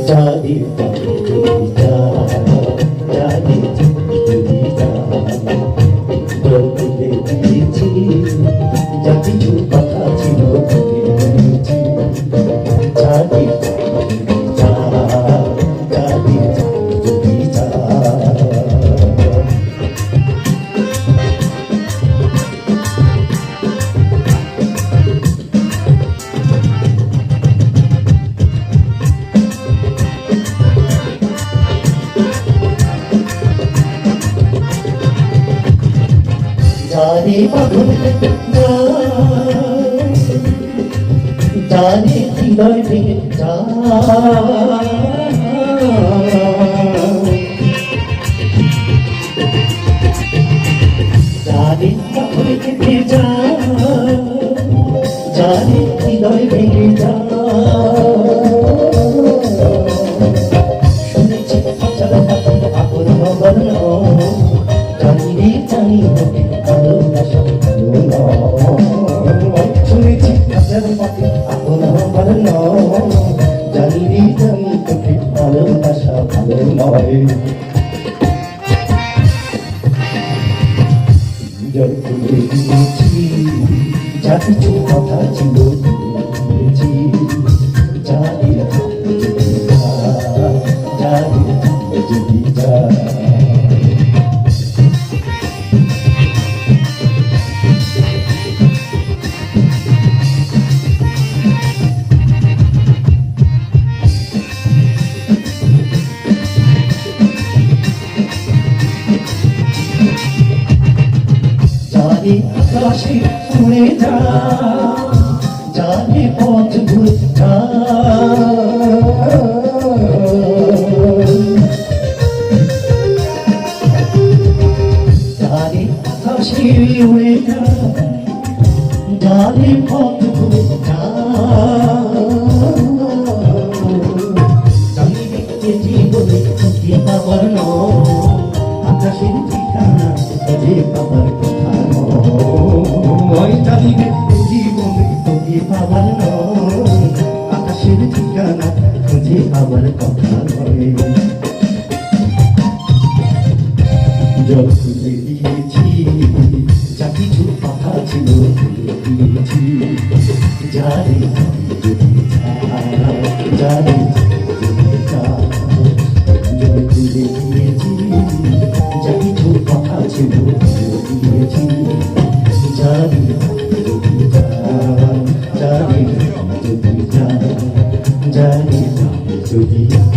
জানি জানি বলে দিয়েছি যা কিছু কথা ছিল জানি জানি জানি পাগল জানি হৃদয় ভেঙে জানি পাগল ভেঙে জানি হৃদয় ভেঙে শুনেছি আপন খবর জানি রে জানি শুনেছি আপন খবর জানি রে জানি তোকে ভালোবাসা ভালো নয় জলে দিয়েছি যা কিছু কথা ছিল দিয়েছি জানি জানি যদি যা জানি আকাশে উড়ে যা জানি পথ ঘুরে যা জানি আকাশে উড়ে যা জানি পথ ঘুরে যা জানি দেখতে জীবনে কি পাবার আকাশের ঠিকানা খুঁজে পাবার কথা নয় জানি দেখতে জীবনে তোকে পাবার আকাশের ঠিকানা খুঁজে পাবার কথা নয় জল খুলে দিয়েছি যা কিছু কথা ছিল দিয়েছি জানি যদি জানি জল খুলে দিয়েছি যা কিছু কথা ছিল দিয়েছি জানি জানি যদি